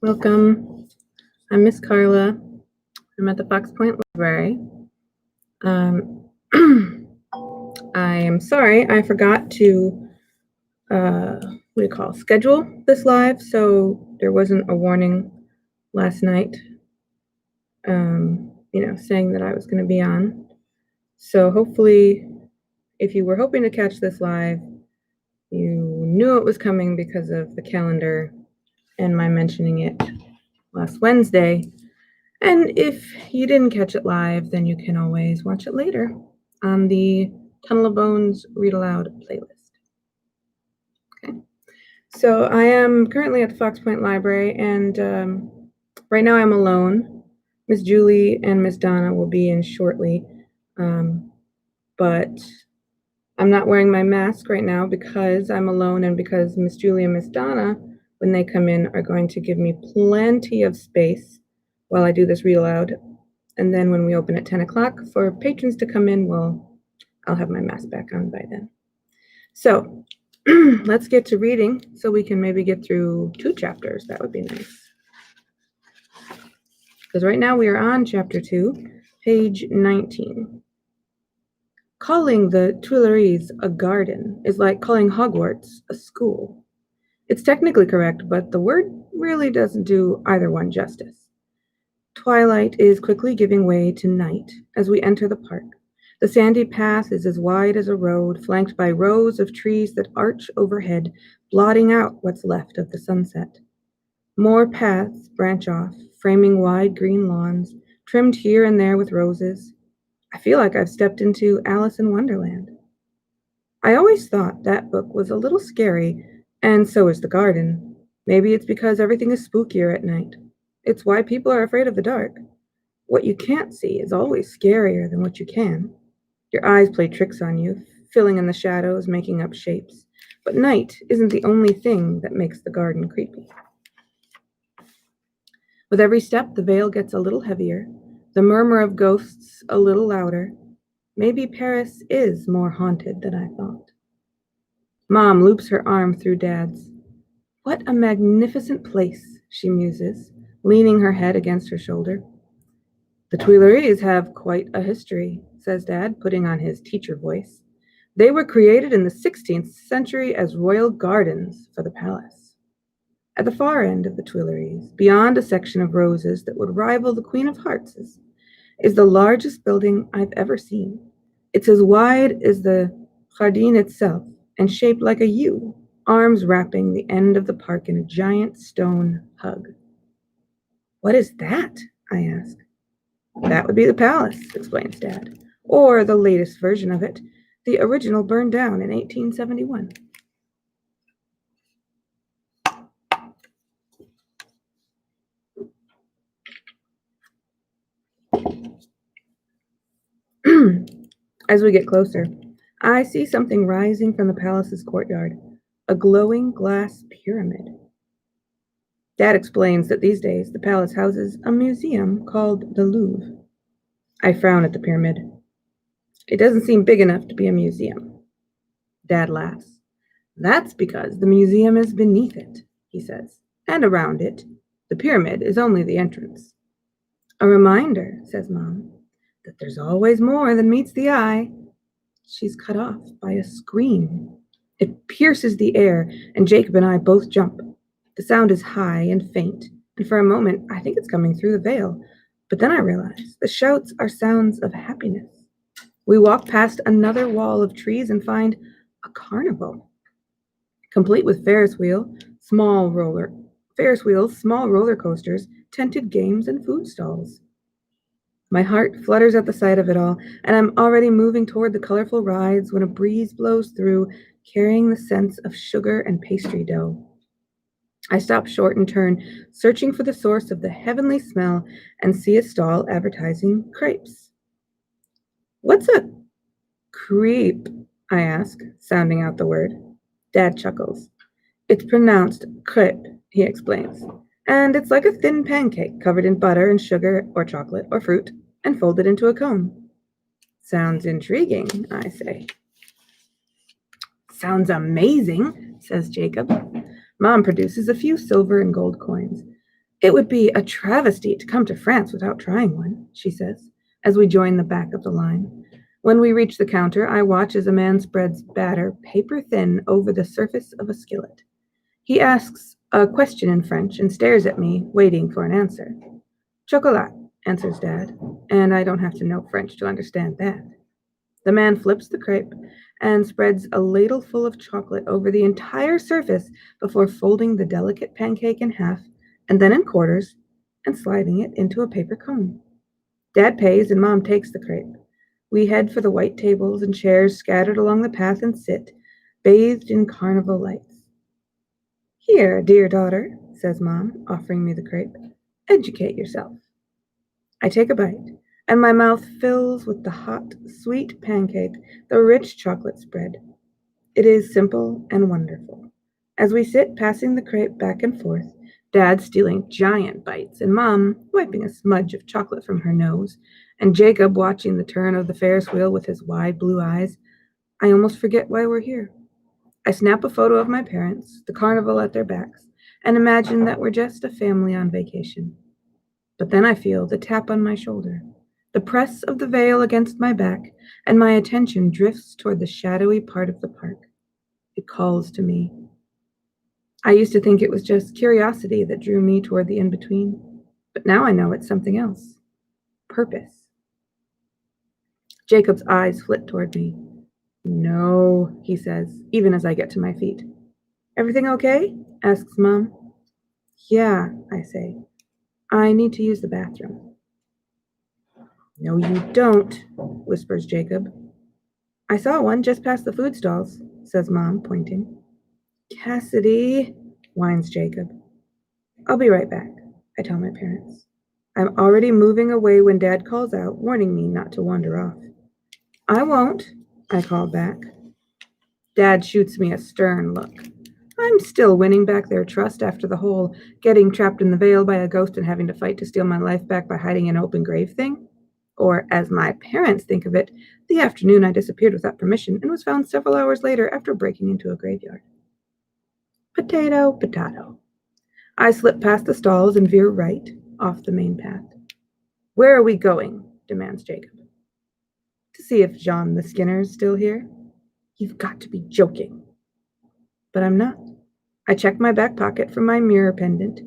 Welcome. I'm Miss Carla. I'm at the Fox Point Library. I am sorry, I forgot to schedule this live, so there wasn't a warning last night, saying that I was going to be on. So hopefully, if you were hoping to catch this live, you knew it was coming because of the calendar and my mentioning it last Wednesday. And if you didn't catch it live, then you can always watch it later on the Tunnel of Bones Read-Aloud playlist. Okay. So I am currently at the Fox Point Library, and right now I'm alone. Miss Julie and Miss Donna will be in shortly, but I'm not wearing my mask right now because I'm alone and because Miss Julie and Miss Donna, when they come in, are going to give me plenty of space while I do this read aloud. And then when we open at 10 o'clock for patrons to come in, I'll have my mask back on by then. So let's get to reading so we can maybe get through 2 chapters. That would be nice. Because right now we are on chapter 2, page 19. Calling the Tuileries a garden is like calling Hogwarts a school. It's technically correct, but the word really doesn't do either one justice. Twilight is quickly giving way to night as we enter the park. The sandy path is as wide as a road, flanked by rows of trees that arch overhead, blotting out what's left of the sunset. More paths branch off, framing wide green lawns, trimmed here and there with roses. I feel like I've stepped into Alice in Wonderland. I always thought that book was a little scary, and so is the garden. Maybe it's because everything is spookier at night. It's why people are afraid of the dark. What you can't see is always scarier than what you can. Your eyes play tricks on you, filling in the shadows, making up shapes. But night isn't the only thing that makes the garden creepy. With every step, the veil gets a little heavier, the murmur of ghosts a little louder. Maybe Paris is more haunted than I thought. Mom loops her arm through Dad's. What a magnificent place, she muses, leaning her head against her shoulder. The Tuileries have quite a history, says Dad, putting on his teacher voice. They were created in the 16th century as royal gardens for the palace. At the far end of the Tuileries, beyond a section of roses that would rival the Queen of Hearts, is the largest building I've ever seen. It's as wide as the Jardin itself and shaped like a U, arms wrapping the end of the park in a giant stone hug. What is that? I ask. That would be the palace, explains Dad, or the latest version of it. The original burned down in 1871. As we get closer, I see something rising from the palace's courtyard, a glowing glass pyramid. Dad explains that these days the palace houses a museum called the Louvre. I frown at the pyramid. It doesn't seem big enough to be a museum. Dad laughs. That's because the museum is beneath it, he says, and around it. The pyramid is only the entrance. A reminder, says Mom, that there's always more than meets the eye. She's cut off by a scream. It pierces the air, and Jacob and I both jump. The sound is high and faint, and for a moment I think it's coming through the veil. But then I realize the shouts are sounds of happiness. We walk past another wall of trees and find a carnival, complete with Ferris wheels, small roller coasters, tented games, and food stalls. My heart flutters at the sight of it all, and I'm already moving toward the colorful rides when a breeze blows through, carrying the scents of sugar and pastry dough. I stop short and turn, searching for the source of the heavenly smell, and see a stall advertising crepes. What's a crepe? I ask, sounding out the word. Dad chuckles. It's pronounced crepe, he explains, and it's like a thin pancake covered in butter and sugar or chocolate or fruit and folded into a cone. Sounds intriguing, I say. Sounds amazing, says Jacob. Mom produces a few silver and gold coins. It would be a travesty to come to France without trying one, she says, as we join the back of the line. When we reach the counter, I watch as a man spreads batter paper thin over the surface of a skillet. He asks a question in French and stares at me, waiting for an answer. Chocolat, answers Dad, and I don't have to know French to understand that. The man flips the crepe and spreads a ladleful of chocolate over the entire surface before folding the delicate pancake in half and then in quarters and sliding it into a paper cone. Dad pays and Mom takes the crepe. We head for the white tables and chairs scattered along the path and sit, bathed in carnival lights. Here, dear daughter, says Mom, offering me the crepe. Educate yourself. I take a bite, and my mouth fills with the hot, sweet pancake, the rich chocolate spread. It is simple and wonderful. As we sit passing the crepe back and forth, Dad stealing giant bites, and Mom wiping a smudge of chocolate from her nose, and Jacob watching the turn of the Ferris wheel with his wide blue eyes, I almost forget why we're here. I snap a photo of my parents, the carnival at their backs, and imagine that we're just a family on vacation. But then I feel the tap on my shoulder, the press of the veil against my back, and my attention drifts toward the shadowy part of the park. It calls to me. I used to think it was just curiosity that drew me toward the in-between, but now I know it's something else. Purpose. Jacob's eyes flit toward me. No, he says, even as I get to my feet. Everything okay? Asks Mom. Yeah, I say. I need to use the bathroom. No, you don't, whispers Jacob. I saw one just past the food stalls, says Mom, pointing. Cassidy, whines Jacob. I'll be right back, I tell my parents. I'm already moving away when Dad calls out, warning me not to wander off. I won't, I call back. Dad shoots me a stern look. I'm still winning back their trust after the whole getting trapped in the veil by a ghost and having to fight to steal my life back by hiding in an open grave thing. Or, as my parents think of it, the afternoon I disappeared without permission and was found several hours later after breaking into a graveyard. Potato, potato. I slip past the stalls and veer right, off the main path. Where are we going? Demands Jacob. To see if Jean the Skinner's still here. You've got to be joking. But I'm not. I check my back pocket for my mirror pendant.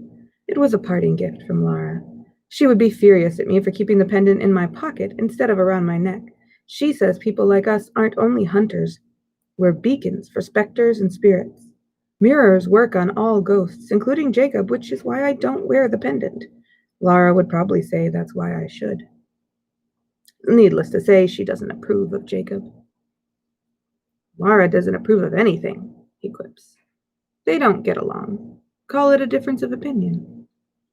It was a parting gift from Lara. She would be furious at me for keeping the pendant in my pocket instead of around my neck. She says people like us aren't only hunters. We're beacons for specters and spirits. Mirrors work on all ghosts, including Jacob, which is why I don't wear the pendant. Lara would probably say that's why I should. Needless to say, she doesn't approve of Jacob. Lara doesn't approve of anything, he quips. They don't get along. Call it a difference of opinion.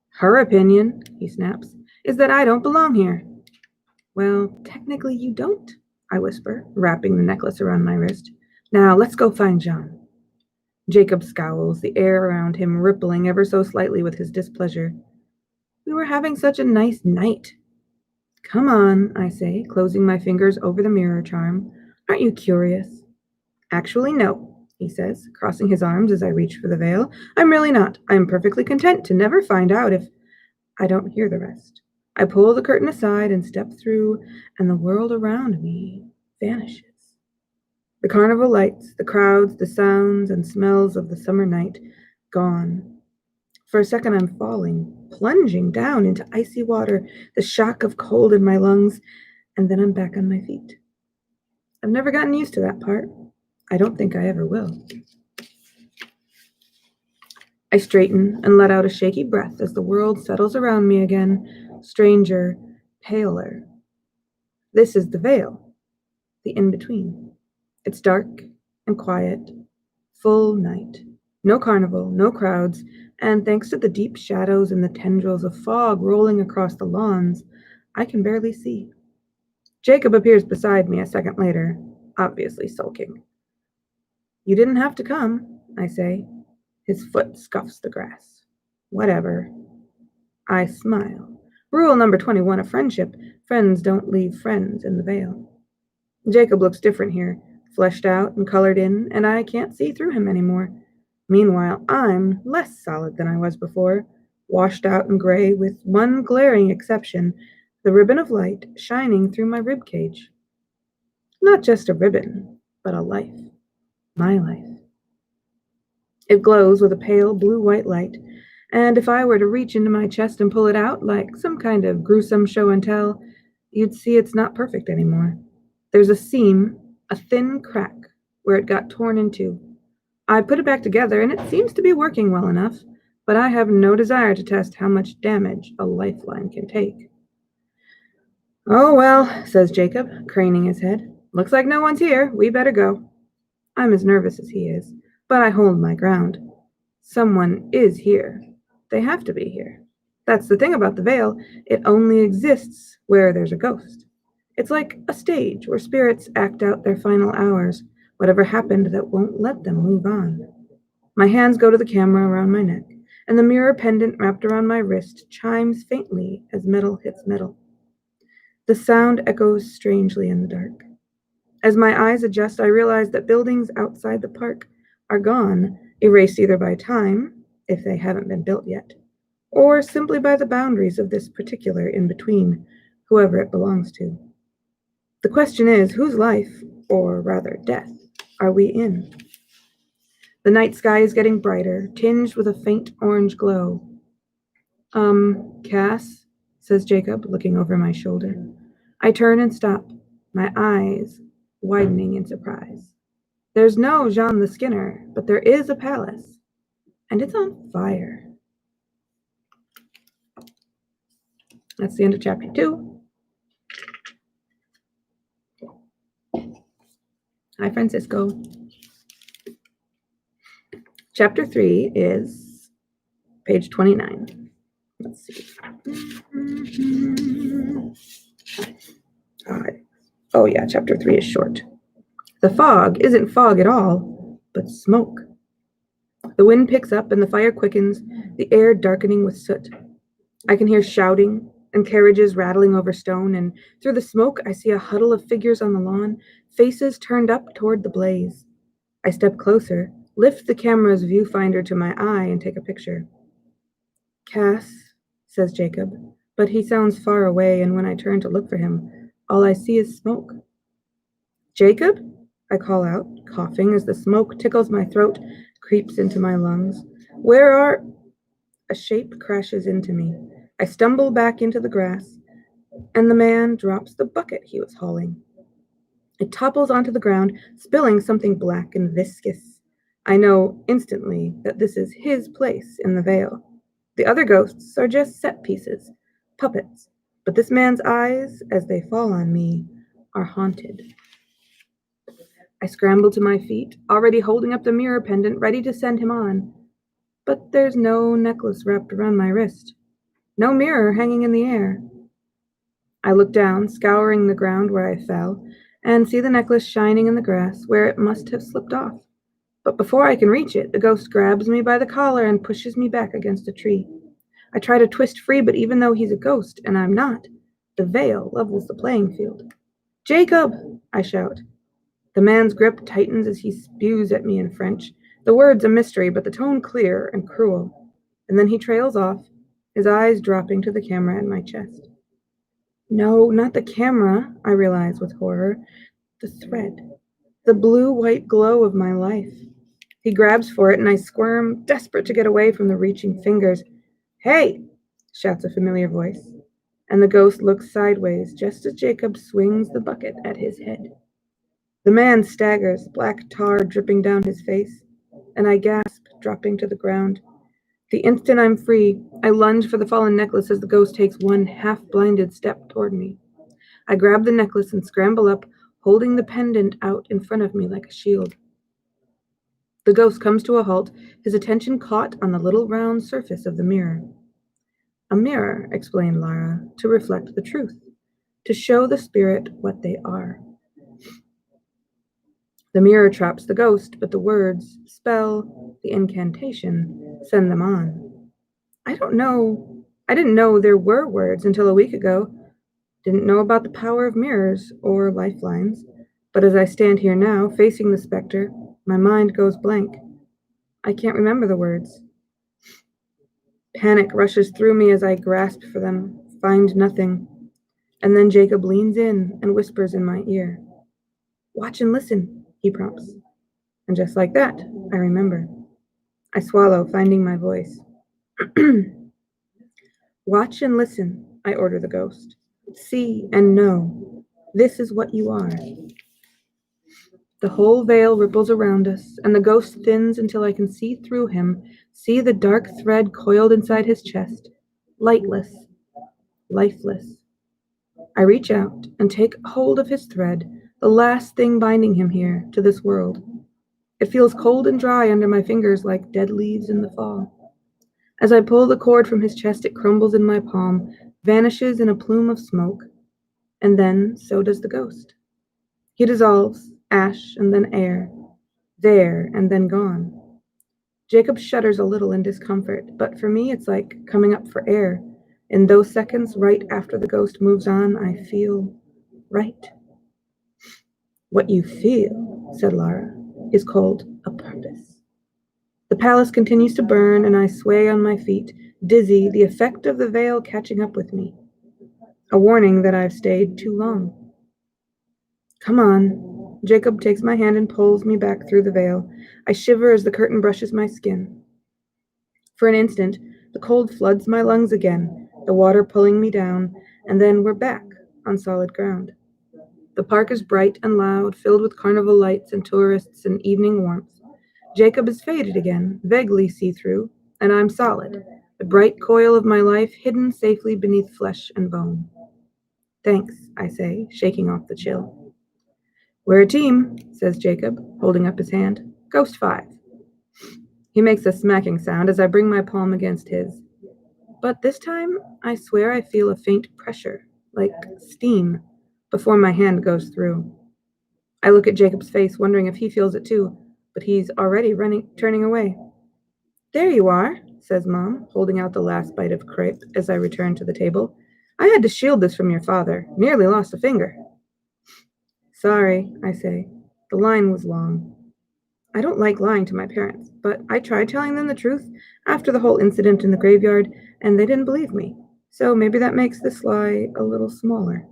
Her opinion, he snaps, is that I don't belong here. Well, technically you don't, I whisper, wrapping the necklace around my wrist. Now let's go find Jean. Jacob scowls, the air around him rippling ever so slightly with his displeasure. We were having such a nice night. Come on, I say, closing my fingers over the mirror charm. Aren't you curious? Actually, no, he says, crossing his arms as I reach for the veil. I'm really not. I'm perfectly content to never find out if... I don't hear the rest. I pull the curtain aside and step through, and the world around me vanishes. The carnival lights, the crowds, the sounds and smells of the summer night, gone. For a second I'm falling, plunging down into icy water, the shock of cold in my lungs, and then I'm back on my feet. I've never gotten used to that part. I don't think I ever will. I straighten and let out a shaky breath as the world settles around me again, stranger, paler. This is the veil, the in-between. It's dark and quiet, full night. No carnival, no crowds, and thanks to the deep shadows and the tendrils of fog rolling across the lawns, I can barely see. Jacob appears beside me a second later, obviously sulking. You didn't have to come, I say. His foot scuffs the grass. Whatever. I smile. Rule number 21 of friendship, friends don't leave friends in the veil. Jacob looks different here, fleshed out and colored in, and I can't see through him anymore. Meanwhile, I'm less solid than I was before, washed out and gray, with one glaring exception, the ribbon of light shining through my rib cage. Not just a ribbon, but a life. My life. It glows with a pale blue-white light, and if I were to reach into my chest and pull it out, like some kind of gruesome show and tell, you'd see it's not perfect anymore. There's a seam, a thin crack, where it got torn into. I put it back together, and it seems to be working well enough, but I have no desire to test how much damage a lifeline can take. "Oh, well," says Jacob, craning his head. "Looks like no one's here. We better go." I'm as nervous as he is, but I hold my ground. Someone is here. They have to be here. That's the thing about the veil. It only exists where there's a ghost. It's like a stage where spirits act out their final hours, whatever happened that won't let them move on. My hands go to the camera around my neck, and the mirror pendant wrapped around my wrist chimes faintly as metal hits metal. The sound echoes strangely in the dark. As my eyes adjust, I realize that buildings outside the park are gone, erased either by time, if they haven't been built yet, or simply by the boundaries of this particular in-between, whoever it belongs to. The question is, whose life, or rather death, are we in? The night sky is getting brighter, tinged with a faint orange glow. Cass, says Jacob, looking over my shoulder. I turn and stop, my eyes widening in surprise. There's no Jean the Skinner, but there is a palace, and it's on fire. That's the end of chapter 2. Hi, Francisco. Chapter 3 is page 29. Let's see. Oh yeah, chapter 3 is short. The fog isn't fog at all, but smoke. The wind picks up and the fire quickens, the air darkening with soot. I can hear shouting and carriages rattling over stone, and through the smoke I see a huddle of figures on the lawn, faces turned up toward the blaze. I step closer, lift the camera's viewfinder to my eye, and take a picture. Cass, says Jacob, but he sounds far away, and when I turn to look for him, all I see is smoke. Jacob? I call out, coughing as the smoke tickles my throat, creeps into my lungs. Where are... A shape crashes into me. I stumble back into the grass, and the man drops the bucket he was hauling. It topples onto the ground, spilling something black and viscous. I know instantly that this is his place in the veil. The other ghosts are just set pieces, puppets, but this man's eyes, as they fall on me, are haunted. I scramble to my feet, already holding up the mirror pendant, ready to send him on. But there's no necklace wrapped around my wrist. No mirror hanging in the air. I look down, scouring the ground where I fell, and see the necklace shining in the grass where it must have slipped off. But before I can reach it, the ghost grabs me by the collar and pushes me back against a tree. I try to twist free, but even though he's a ghost, and I'm not, the veil levels the playing field. "Jacob!" I shout. The man's grip tightens as he spews at me in French, the words a mystery, but the tone clear and cruel. And then he trails off, his eyes dropping to the camera at my chest. No, not the camera, I realize with horror. The thread. The blue-white glow of my life. He grabs for it, and I squirm, desperate to get away from the reaching fingers. "Hey!" shouts a familiar voice, and the ghost looks sideways just as Jacob swings the bucket at his head. The man staggers, black tar dripping down his face, and I gasp, dropping to the ground. The instant I'm free, I lunge for the fallen necklace as the ghost takes one half-blinded step toward me. I grab the necklace and scramble up, holding the pendant out in front of me like a shield. The ghost comes to a halt, his attention caught on the little round surface of the mirror. A mirror, explained Lara, to reflect the truth, to show the spirit what they are. The mirror traps the ghost, but the words, spell, the incantation, send them on. I didn't know there were words until a week ago. Didn't know about the power of mirrors or lifelines. But as I stand here now, facing the specter, my mind goes blank. I can't remember the words. Panic rushes through me as I grasp for them, find nothing. And then Jacob leans in and whispers in my ear. Watch and listen, he prompts. And just like that, I remember. I swallow, finding my voice. Watch and listen, I order the ghost. See and know. This is what you are. The whole veil ripples around us, and the ghost thins until I can see through him, see the dark thread coiled inside his chest, lightless, lifeless. I reach out and take hold of his thread, the last thing binding him here to this world. It feels cold and dry under my fingers like dead leaves in the fall. As I pull the cord from his chest, it crumbles in my palm, vanishes in a plume of smoke, and then so does the ghost. He dissolves, ash and then air, there and then gone. Jacob shudders a little in discomfort, but for me it's like coming up for air. In those seconds, right after the ghost moves on, I feel right. What you feel, said Lara, is called a purpose. The palace continues to burn, and I sway on my feet, dizzy, the effect of the veil catching up with me. A warning that I've stayed too long. Come on. Jacob takes my hand and pulls me back through the veil. I shiver as the curtain brushes my skin. For an instant, the cold floods my lungs again, the water pulling me down, and then we're back on solid ground. The park is bright and loud, filled with carnival lights and tourists and evening warmth. Jacob is faded again, vaguely see-through, and I'm solid, the bright coil of my life hidden safely beneath flesh and bone. Thanks, I say, shaking off the chill. We're a team, says Jacob, holding up his hand. Ghost 5. He makes a smacking sound as I bring my palm against his. But this time, I swear I feel a faint pressure, like steam, before my hand goes through. I look at Jacob's face, wondering if he feels it too, but he's already turning away. There you are, says Mom, holding out the last bite of crepe as I return to the table. I had to shield this from your father. Nearly lost a finger. Sorry, I say. The line was long. I don't like lying to my parents, but I tried telling them the truth after the whole incident in the graveyard, and they didn't believe me. So maybe that makes this lie a little smaller.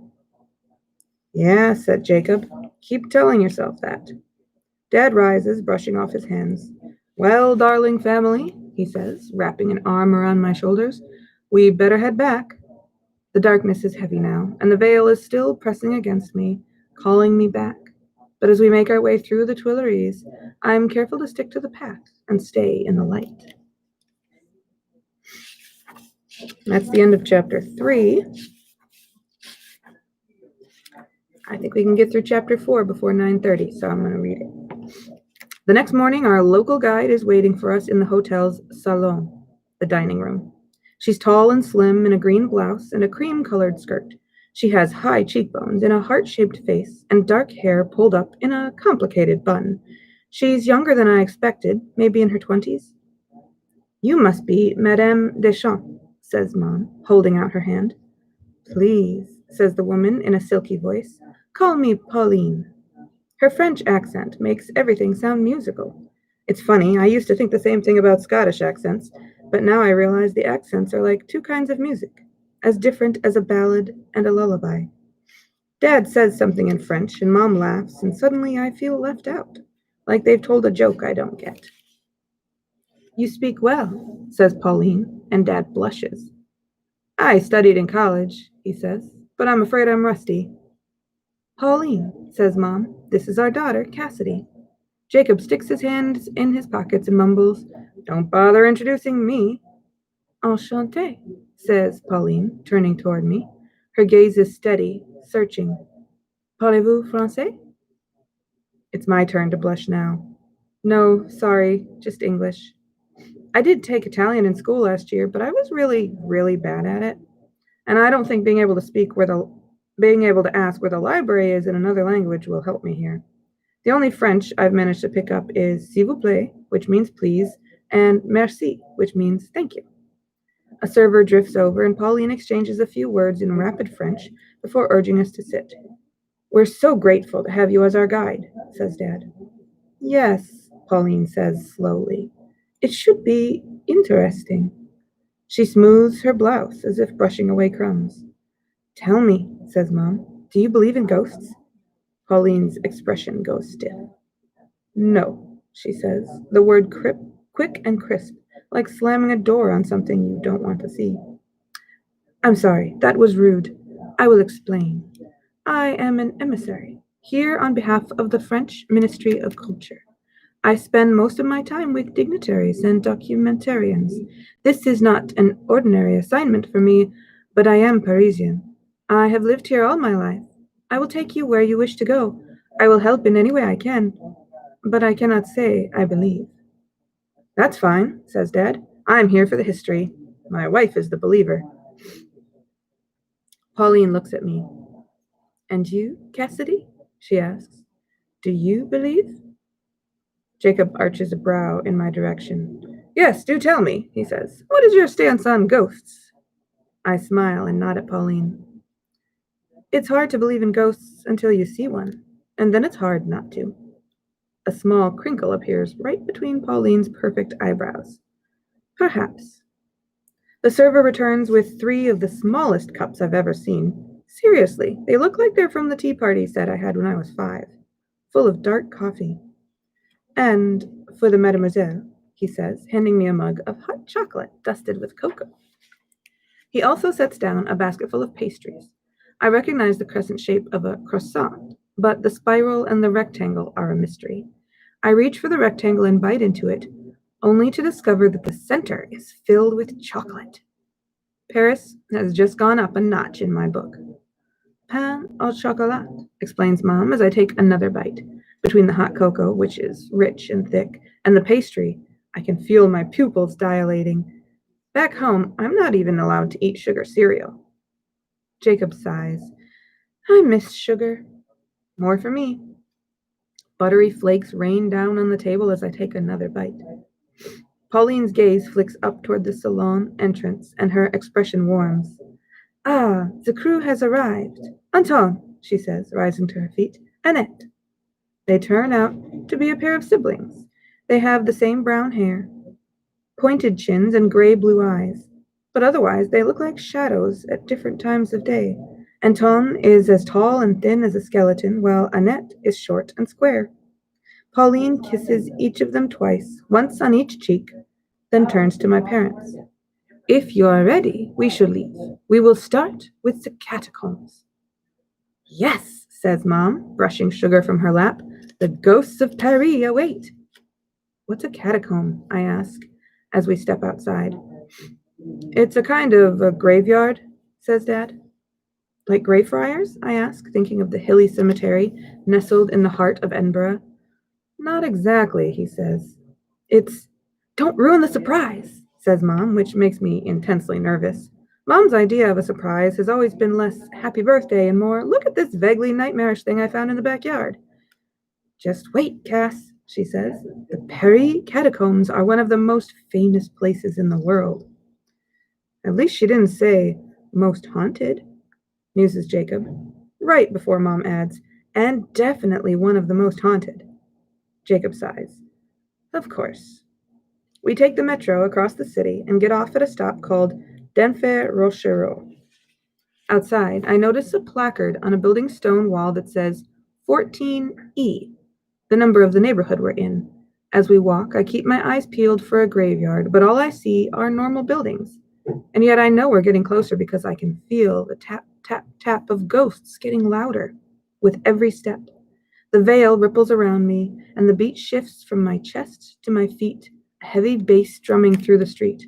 Yeah, said Jacob. Keep telling yourself that. Dad rises, brushing off his hands. Well, darling family, he says, wrapping an arm around my shoulders, we better head back. The darkness is heavy now, and the veil is still pressing against me, calling me back. But as we make our way through the Tuileries, I'm careful to stick to the path and stay in the light. That's the end of chapter 3. I think we can get through chapter 4 before 9:30, so I'm going to read it. The next morning, our local guide is waiting for us in the hotel's salon, the dining room. She's tall and slim in a green blouse and a cream-colored skirt. She has high cheekbones and a heart-shaped face and dark hair pulled up in a complicated bun. She's younger than I expected, maybe in her 20s. You must be Madame Deschamps, says Mom, holding out her hand. Please, says the woman in a silky voice, call me Pauline. Her French accent makes everything sound musical. It's funny, I used to think the same thing about Scottish accents, but now I realize the accents are like two kinds of music, as different as a ballad and a lullaby. Dad says something in French, and Mom laughs, and suddenly I feel left out, like they've told a joke I don't get. You speak well, says Pauline, and Dad blushes. I studied in college, he says, but I'm afraid I'm rusty. Pauline, says Mom, this is our daughter, Cassidy. Jacob sticks his hands in his pockets and mumbles, Don't bother introducing me. Enchantée, says Pauline, turning toward me. Her gaze is steady, searching. Parlez-vous français? It's my turn to blush now. No, sorry, just English. I did take Italian in school last year, but I was really, really bad at it. And I don't think being able to ask where the library is in another language will help me here. The only French I've managed to pick up is s'il vous plaît, which means please, and merci, which means thank you. A server drifts over and Pauline exchanges a few words in rapid French before urging us to sit. We're so grateful to have you as our guide, says Dad. Yes, Pauline says slowly. It should be interesting. She smooths her blouse as if brushing away crumbs. Tell me, says Mom, do you believe in ghosts? Pauline's expression goes stiff. No, she says, the word quick and crisp, like slamming a door on something you don't want to see. I'm sorry, that was rude. I will explain. I am an emissary, here on behalf of the French Ministry of Culture. I spend most of my time with dignitaries and documentarians. This is not an ordinary assignment for me, but I am Parisian. I have lived here all my life. I will take you where you wish to go. I will help in any way I can, but I cannot say I believe. That's fine, says Dad. I'm here for the history. My wife is the believer. Pauline looks at me. And you, Cassidy? She asks. Do you believe? Jacob arches a brow in my direction. Yes, do tell me, he says. What is your stance on ghosts? I smile and nod at Pauline. It's hard to believe in ghosts until you see one, and then it's hard not to. A small crinkle appears right between Pauline's perfect eyebrows. Perhaps. The server returns with 3 of the smallest cups I've ever seen. Seriously, they look like they're from the tea party set I had when I was 5, full of dark coffee. And for the mademoiselle, he says, handing me a mug of hot chocolate dusted with cocoa. He also sets down a basketful of pastries. I recognize the crescent shape of a croissant, but the spiral and the rectangle are a mystery. I reach for the rectangle and bite into it, only to discover that the center is filled with chocolate. Paris has just gone up a notch in my book. Pain au chocolat, explains Mom as I take another bite. Between the hot cocoa, which is rich and thick, and the pastry, I can feel my pupils dilating. Back home, I'm not even allowed to eat sugar cereal. Jacob sighs. I miss sugar. More for me. Buttery flakes rain down on the table as I take another bite. Pauline's gaze flicks up toward the salon entrance, and her expression warms. Ah, the crew has arrived. Anton, she says, rising to her feet. Annette. They turn out to be a pair of siblings. They have the same brown hair, pointed chins, and gray-blue eyes. But otherwise, they look like shadows at different times of day. Anton is as tall and thin as a skeleton, while Annette is short and square. Pauline kisses each of them twice, once on each cheek, then turns to my parents. If you are ready, we should leave. We will start with the catacombs. Yes, says Mom, brushing sugar from her lap. The ghosts of Paris await. What's a catacomb? I ask, as we step outside. It's a kind of a graveyard, says Dad. Like Greyfriars? I ask, thinking of the hilly cemetery nestled in the heart of Edinburgh. Not exactly, he says. It's, don't ruin the surprise, says Mom, which makes me intensely nervous. Mom's idea of a surprise has always been less happy birthday and more, look at this vaguely nightmarish thing I found in the backyard. Just wait, Cass, she says. The Paris Catacombs are one of the most famous places in the world. At least she didn't say most haunted, muses Jacob, right before Mom adds, and definitely one of the most haunted. Jacob sighs. Of course. We take the metro across the city and get off at a stop called Denfert Rochereau. Outside, I notice a placard on a building stone wall that says 14E, the number of the neighborhood we're in. As we walk, I keep my eyes peeled for a graveyard, but all I see are normal buildings. And yet I know we're getting closer because I can feel the tap, tap, tap of ghosts getting louder with every step. The veil ripples around me, and the beat shifts from my chest to my feet, a heavy bass drumming through the street.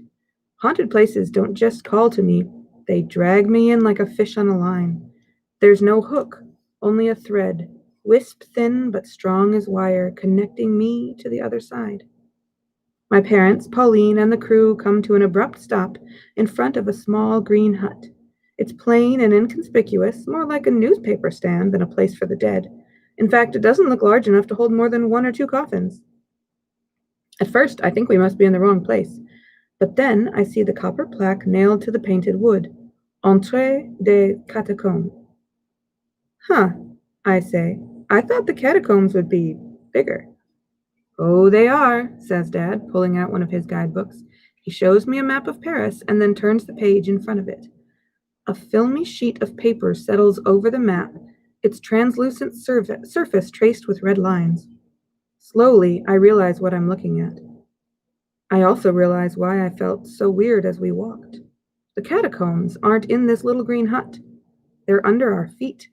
Haunted places don't just call to me, they drag me in like a fish on a line. There's no hook, only a thread, wisp thin but strong as wire, connecting me to the other side. My parents, Pauline, and the crew come to an abrupt stop in front of a small green hut. It's plain and inconspicuous, more like a newspaper stand than a place for the dead. In fact, it doesn't look large enough to hold more than 1 or 2 coffins. At first, I think we must be in the wrong place. But then I see the copper plaque nailed to the painted wood. Entrée des Catacombs. Huh, I say. I thought the catacombs would be bigger. Oh, they are, says Dad, pulling out one of his guidebooks. He shows me a map of Paris and then turns the page in front of it. A filmy sheet of paper settles over the map, its translucent surface traced with red lines. Slowly, I realize what I'm looking at. I also realize why I felt so weird as we walked. The catacombs aren't in this little green hut. They're under our feet.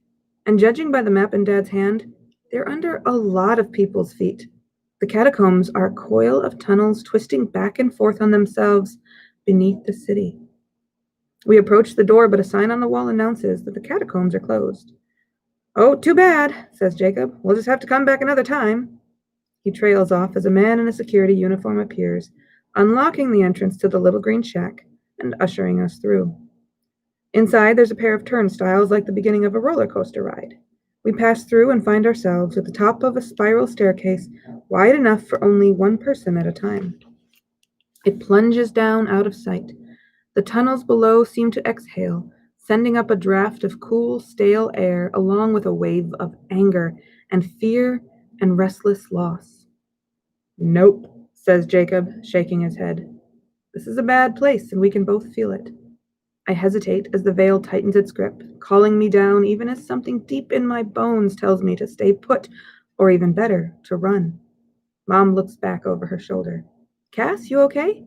And judging by the map in Dad's hand, they're under a lot of people's feet. The catacombs are a coil of tunnels twisting back and forth on themselves beneath the city. We approach the door, but a sign on the wall announces that the catacombs are closed. "Oh, too bad," says Jacob. "We'll just have to come back another time." He trails off as a man in a security uniform appears, unlocking the entrance to the little green shack and ushering us through. Inside, there's a pair of turnstiles like the beginning of a roller coaster ride. We pass through and find ourselves at the top of a spiral staircase wide enough for only one person at a time. It plunges down out of sight. The tunnels below seem to exhale, sending up a draft of cool, stale air along with a wave of anger and fear and restless loss. "Nope," says Jacob, shaking his head. "This is a bad place, and we can both feel it." I hesitate as the veil tightens its grip, calling me down even as something deep in my bones tells me to stay put, or even better, to run. Mom looks back over her shoulder. "Cass, you okay?"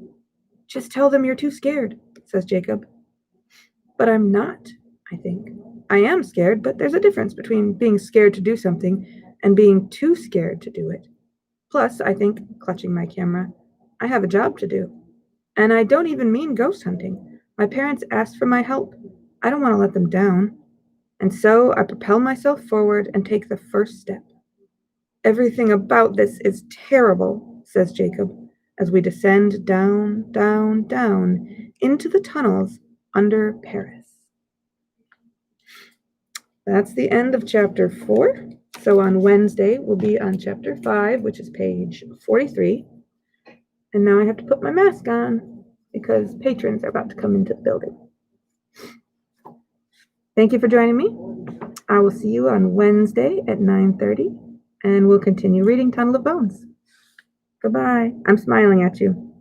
"Just tell them you're too scared," says Jacob. But I'm not, I think. I am scared, but there's a difference between being scared to do something and being too scared to do it. Plus, I think, clutching my camera, I have a job to do. And I don't even mean ghost hunting. My parents asked for my help. I don't want to let them down. And so I propel myself forward and take the first step. "Everything about this is terrible," says Jacob, as we descend down, down, down into the tunnels under Paris. That's the end of chapter 4. So on Wednesday, we'll be on chapter 5, which is page 43. And now I have to put my mask on because patrons are about to come into the building. Thank you for joining me. I will see you on Wednesday at 9:30, and we'll continue reading Tunnel of Bones. Goodbye. I'm smiling at you.